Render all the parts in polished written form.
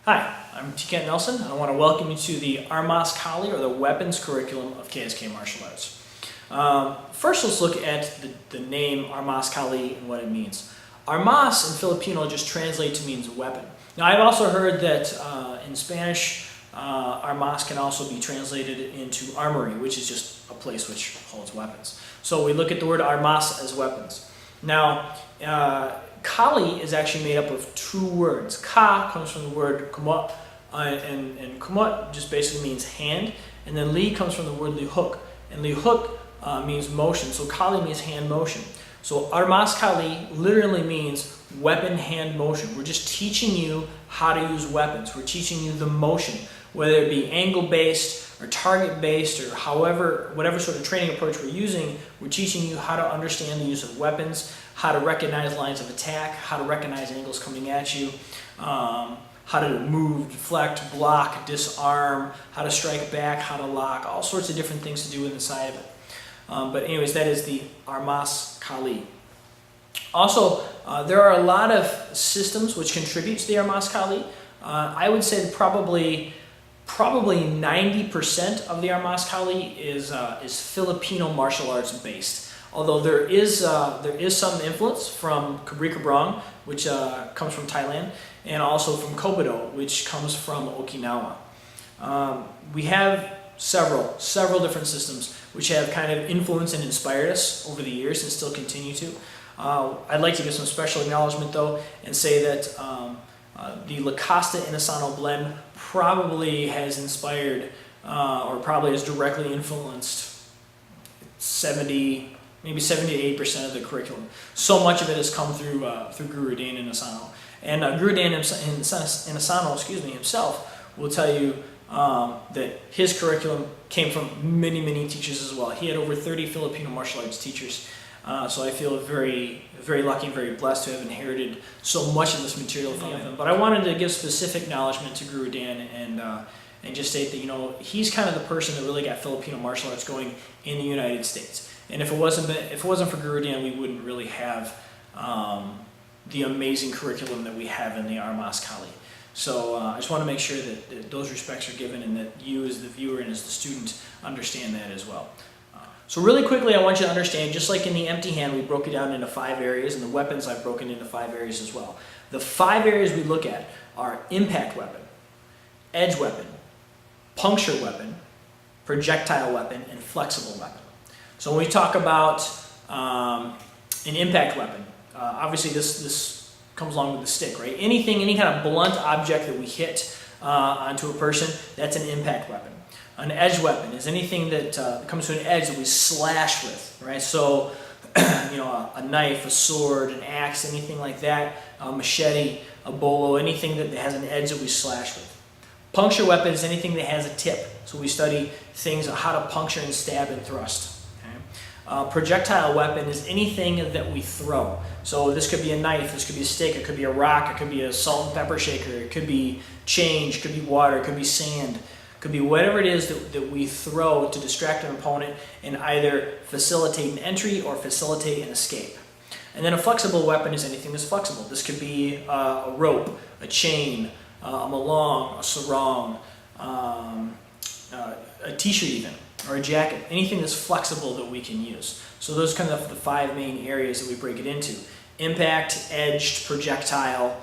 Hi, I'm T. Nelson, and I want to welcome you to the Armas Kali, or the weapons curriculum of KSK Martial Arts. First, let's look at the name Armas Kali and what it means. Armas in Filipino just translates to means weapon. Now, I've also heard that in Spanish, Armas can also be translated into armory, which is just a place which holds weapons. So we look at the word Armas as weapons. Now, Kali is actually made up of two words. Ka comes from the word kumot, and kumot just basically means hand, and then li comes from the word lihuk, and lihuk means motion, so Kali means hand motion. So Armas Kali literally means weapon hand motion. We're just teaching you how to use weapons. We're teaching you the motion, whether it be angle-based or target-based or whatever sort of training approach we're using. We're teaching you how to understand the use of weapons, how to recognize lines of attack, how to recognize angles coming at you, how to move, deflect, block, disarm, how to strike back, how to lock, all sorts of different things to do inside of it. But anyways, that is the Armas Kali. Also, there are a lot of systems which contribute to the Armas Kali. I would say that probably 90% of the Armas Kali is Filipino martial arts based. Although there is some influence from Kabri Kabrong, which comes from Thailand, and also from Kobudo, which comes from Okinawa. We have several different systems which have kind of influenced and inspired us over the years and still continue to. I'd like to give some special acknowledgement though and say that the La Costa Inasano blend probably has inspired or probably has directly influenced maybe 70 to 80% of the curriculum. So much of it has come through Guru Dan Inasano. And Guru Dan Inasano, himself will tell you that his curriculum came from many teachers as well. He had over 30 Filipino martial arts teachers. So I feel very lucky and very blessed to have inherited so much of this material from him. But I wanted to give specific acknowledgement to Guru Dan and just state that he's kind of the person that really got Filipino martial arts going in the United States. And if it wasn't for Guru Dan, we wouldn't really have the amazing curriculum that we have in the Armas Kali. So I just want to make sure that those respects are given and that you as the viewer and as the student understand that as well. So really quickly, I want you to understand, just like in the empty hand, we broke it down into 5 areas, and the weapons I've broken into 5 areas as well. The 5 areas we look at are impact weapon, edge weapon, puncture weapon, projectile weapon, and flexible weapon. So when we talk about an impact weapon, obviously this comes along with the stick, right? Any kind of blunt object that we hit onto a person, that's an impact weapon. An edge weapon is anything that comes to an edge that we slash with, right? So, a knife, a sword, an axe, anything like that, a machete, a bolo, anything that has an edge that we slash with. Puncture weapon is anything that has a tip. So we study things on how to puncture and stab and thrust. Projectile weapon is anything that we throw. So this could be a knife, this could be a stick, it could be a rock, it could be a salt and pepper shaker, it could be change, it could be water, it could be sand, it could be whatever it is that we throw to distract an opponent and either facilitate an entry or facilitate an escape. And then a flexible weapon is anything that's flexible. This could be a rope, a chain, a malong, a sarong, a t-shirt even, or a jacket, anything that's flexible that we can use. So those are kind of the 5 main areas that we break it into: impact, edged, projectile,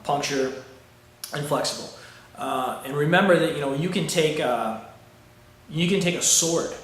puncture, and flexible. And remember that you can take a sword,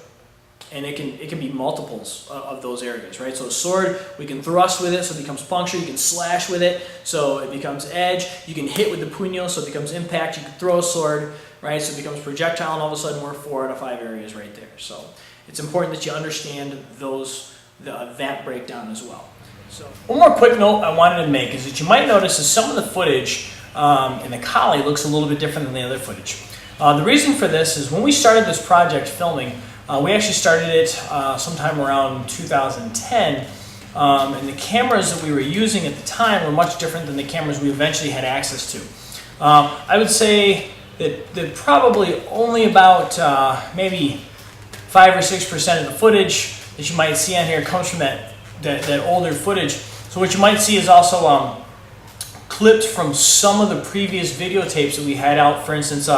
and it can be multiples of those areas, right? So a sword, we can thrust with it, so it becomes puncture. You can slash with it, so it becomes edge. You can hit with the puño, so it becomes impact. You can throw a sword, right? So it becomes projectile, and all of a sudden we're 4 out of 5 areas right there. So it's important that you understand that breakdown as well. So one more quick note I wanted to make is that you might notice that some of the footage in the Kali looks a little bit different than the other footage. The reason for this is when we started this project filming, we actually started it sometime around 2010, and the cameras that we were using at the time were much different than the cameras we eventually had access to. I would say that probably only about maybe 5 or 6% of the footage that you might see on here comes from that older footage. So what you might see is also clipped from some of the previous videotapes that we had out. For instance,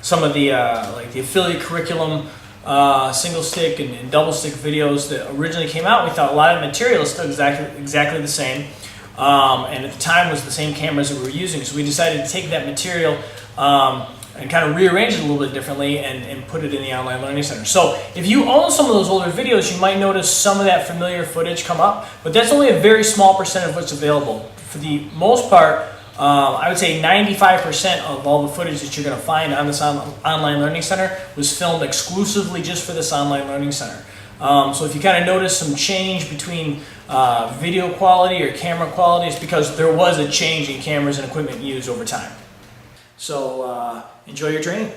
some of the like the affiliate curriculum single stick and double stick videos that originally came out. We thought a lot of material is still exactly the same, and at the time was the same cameras that we were using. So we decided to take that material and kind of rearrange it a little bit differently and put it in the Online Learning Center. So if you own some of those older videos, you might notice some of that familiar footage come up, but that's only a very small percent of what's available. For the most part, I would say 95% of all the footage that you're going to find on this Online Learning Center was filmed exclusively just for this Online Learning Center. So if you kind of notice some change between video quality or camera quality, it's because there was a change in cameras and equipment used over time. So enjoy your training.